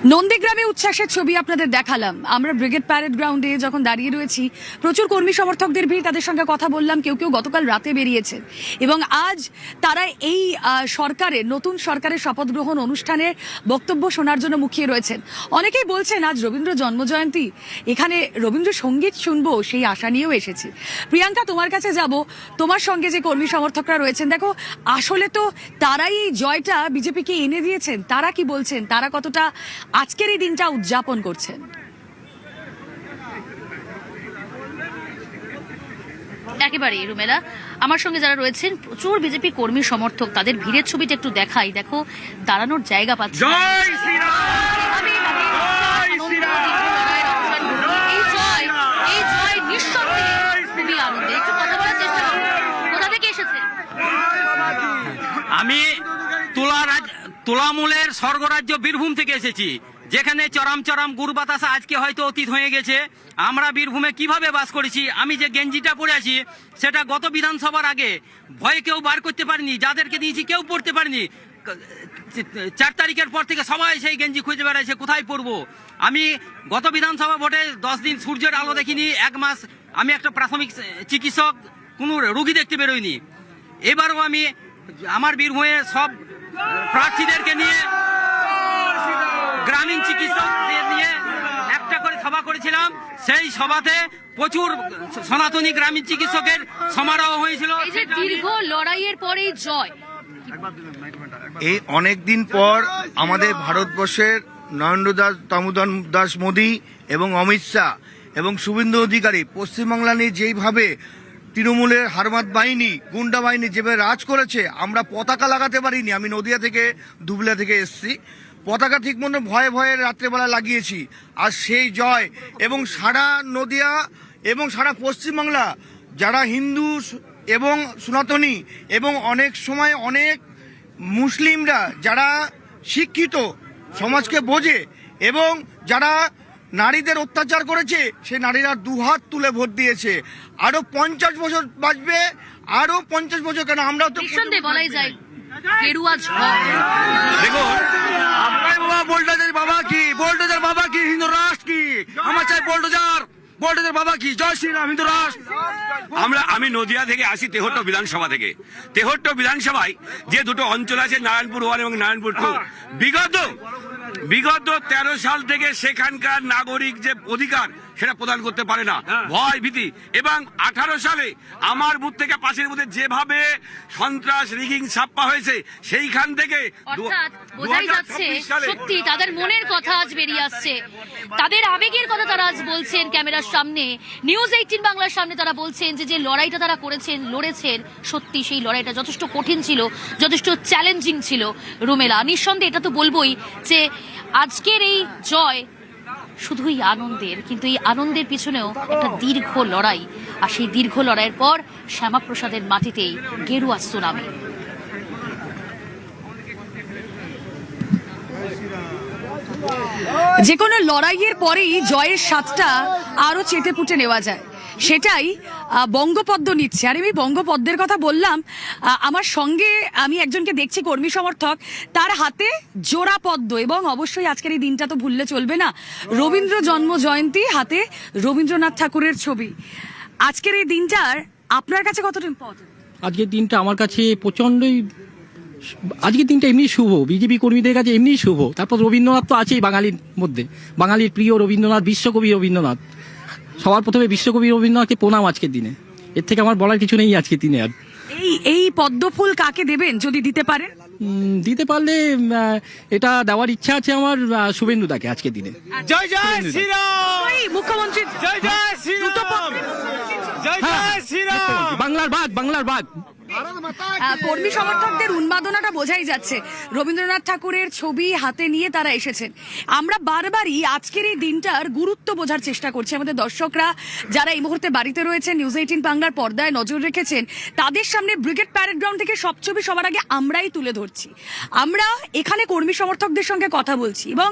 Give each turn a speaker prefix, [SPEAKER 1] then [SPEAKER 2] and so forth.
[SPEAKER 1] নন্দীগ্রামে উচ্ছ্বাসের ছবি আপনাদের দেখালাম। আমরা ব্রিগেড প্যারেড গ্রাউন্ডে যখন দাঁড়িয়ে রয়েছি, প্রচুর কর্মী সমর্থকদের ভিড়, তাদের সঙ্গে কথা বললাম। কেউ কেউ গতকাল রাতে বেরিয়েছেন এবং আজ তারা এই সরকারের নতুন সরকারের শপথ গ্রহণ অনুষ্ঠানের বক্তব্য শোনার জন্য মুখিয়ে রয়েছেন। অনেকেই বলছেন আজ রবীন্দ্র জন্মজয়ন্তী, এখানে রবীন্দ্র সঙ্গীত শুনবো সেই আশা নিয়েও এসেছি। প্রিয়াঙ্কা, তোমার কাছে যাব। তোমার সঙ্গে যে কর্মী সমর্থকরা রয়েছেন, দেখো আসলে তো তারাই এই জয়টা বিজেপিকে এনে দিয়েছেন। তারা কি বলছেন, তারা কতটা আজকের এই দিনটা উদযাপন করছেন?
[SPEAKER 2] একেবারেই রুমেলা, আমার সঙ্গে যারা রয়েছেন প্রচুর বিজেপি কর্মী সমর্থক, তাদের ভিড়ের ছবিটা একটু দেখাই। দেখো দাঁড়ানোর জায়গা পাচ্ছে না। এই জয় নিঃসন্দেহে খুবই আনন্দের। একটু কথা বলার চেষ্টা করুন। কোথা থেকে এসেছে?
[SPEAKER 3] আমি তুলামূলের স্বর্গরাজ্য বীরভূম থেকে এসেছি, যেখানে চরম চরম গুড় বাতাসা আজকে হয়তো অতীত হয়ে গেছে। আমরা বীরভূমে কিভাবে বাস করেছি, আমি যে গেঞ্জিটা পরে আছি সেটা গত বিধানসভার আগে ভয়ে কেউ বার করতে পারেনি, যাদেরকে দিয়েছি কেউ পড়তে পারেনি। 4 তারিখের পর থেকে সবাই সেই গেঞ্জি খুঁজে বেড়াইছে কোথায় পরবো। আমি গত বিধানসভা ভোটে 10 দিন সূর্যের আলো দেখিনি, 1 মাস আমি একটা প্রাথমিক চিকিৎসক, কোনো রোগী দেখতে বেরোয়নি। এবারও আমি আমার বীরভূমে সব প্রার্থীদেরকে নিয়ে, গ্রামীণ চিকিৎসকদের নিয়ে একটা করে সভা করেছিলাম। সেই সভাতে প্রচুর সনাতনী গ্রামীণ চিকিৎসকের সমারোহ হয়েছিল।
[SPEAKER 2] এই যে দীর্ঘ লড়াইয়ের পরেই জয়,
[SPEAKER 4] এই অনেক দিন পর আমাদের ভারতবর্ষের নরেন্দ্র দামোদর দাস মোদী এবং অমিত শাহ এবং শুভেন্দু অধিকারী পশ্চিমবাংলা নিয়ে যেইভাবে তৃণমূলের হারমাত বাহিনী, গুন্ডা বাহিনী যেভাবে রাজ করেছে, আমরা পতাকা লাগাতে পারিনি। আমি নদিয়া থেকে, ধুবলা থেকে এসেছি, পতাকা ঠিক মতো ভয়ে ভয়ে রাত্রেবেলা লাগিয়েছি। আর সেই জয় এবং সারা নদিয়া এবং সারা পশ্চিমবাংলা যারা হিন্দু এবং সনাতনী এবং অনেক সময় অনেক মুসলিমরা যারা শিক্ষিত, সমাজকে বোঝে এবং যারা নারীদের অত্যাচার করেছে, সে নারীরা দুহাত তুলে ভোট দিয়েছে। আরো 50 বছর বাঁচবে, আরো 50 বছর কেন, আমরা তো
[SPEAKER 2] নিঃসন্দেহে বলাই যায় গেরুয়া ঝড়।
[SPEAKER 3] দেখুন, আপনার বাবা বোল্ডোজার বাবা কি, বোল্ডোজার বাবা কি, হিন্দু রাষ্ট্র কি, আমার চাই বোল্ডোজার বাবা কি, জয় শ্রীরাম, হিন্দু রাষ্ট্র।
[SPEAKER 5] আমি নদিয়া থেকে আসি, তেহট্ট বিধানসভা থেকে। তেহট্ট বিধানসভায় যে দুটো অঞ্চল আছে, নারায়ণপুর 1 এবং নারায়ণপুর 2, বিগত 13 সাল থেকে সেখানকার নাগরিক যে অধিকার সেটা প্রদান করতে পারে না, ভয় ভীতি। এবং 18 সালে আমার বুথ থেকে পাশের বুথে যেভাবে সন্ত্রাস রিগিং ছাপ্পা হয়েছে, সেইখান থেকে
[SPEAKER 2] অর্থাৎ বোঝাই যাচ্ছে সত্যি তাদের মনের কথা আজ বেরিয়ে আসছে, তাদের আবেগের কথা তারা আজ বলছেন ক্যামেরার সামনে, নিউজ 18 বাংলার সামনে। তারা বলছেন যে লড়াইটা তারা লড়েছেন, সত্যি সেই লড়াইটা যথেষ্ট কঠিন ছিল, যথেষ্ট চ্যালেঞ্জিং ছিল। রুমেলা, নিঃসন্দেহে এটা তো বলবোই যে আজকের এই জয় শুধুই আনন্দের, কিন্তু এই আনন্দের পিছনেও একটা দীর্ঘ লড়াই। আর সেই দীর্ঘ লড়াইয়ের পর শ্যামাপ্রসাদের মাটিতেই গেরুয়া সুনামি।
[SPEAKER 1] যে কোনো লড়াইয়ের পরেই জয়ের স্বাদটা আরো চেটে পুটে নেওয়া যায়, সেটাই বঙ্গপদ্ম নিচ্ছে। আর আমি বঙ্গপদ্মের কথা বললাম, আমার সঙ্গে আমি একজনকে দেখছি কর্মী সমর্থক, তার হাতে জোড়া পদ্ম, এবং অবশ্যই আজকের এই দিনটা তো ভুললে চলবে না, রবীন্দ্র জন্ম জয়ন্তী, হাতে রবীন্দ্রনাথ ঠাকুরের ছবি। আজকের এই দিনটার আপনার কাছে কতটা ইম্পর্টেন্ট?
[SPEAKER 6] আজকের দিনটা আমার কাছে প্রচণ্ডই, আজকের দিনটা এমনি শুভ, বিজেপি কর্মীদের কাছে এমনি শুভ। তারপর রবীন্দ্রনাথ তো আছেই বাঙালির মধ্যে, বাঙালির প্রিয় রবীন্দ্রনাথ, বিশ্বকবি রবীন্দ্রনাথ। সবার প্রথমে বিশ্বকবি রবীন্দ্রনাথকে প্রণাম আজকের দিনে, এর থেকে আমার বলার কিছু নেই আজকের দিনে। আর
[SPEAKER 1] এই পদ্ম ফুল কাকে দেবেন যদি দিতে পারেন?
[SPEAKER 6] দিতে পারলে এটা দেওয়ার ইচ্ছা আছে আমার শুভেন্দুদাকে আজকের দিনে।
[SPEAKER 3] জয় জয় শ্রীরাম,
[SPEAKER 1] মুখ্যমন্ত্রী
[SPEAKER 3] জয় জয় শ্রীরাম, জয় জয় শ্রীরাম।
[SPEAKER 6] বাংলার বাঘ।
[SPEAKER 1] কর্মী সমর্থকদের উন্মাদনাটা বোঝাই যাচ্ছে। রবীন্দ্রনাথ ঠাকুরের ছবি হাতে নিয়ে তারা এসেছেন। আমরা বারবারই আজকের এই দিনটার গুরুত্ব বোঝার চেষ্টা করছি। আমাদের দর্শকরা যারা এই মুহূর্তে বাড়িতে রয়েছেন, নিউজ 18 বাংলার পর্দায় নজর রেখেছেন, তাদের সামনে ব্রিগেড প্যারেড গ্রাউন্ড থেকে সব ছবি সবার আগে আমরাই তুলে ধরছি। আমরা এখানে কর্মী সমর্থকদের সঙ্গে কথা বলছি এবং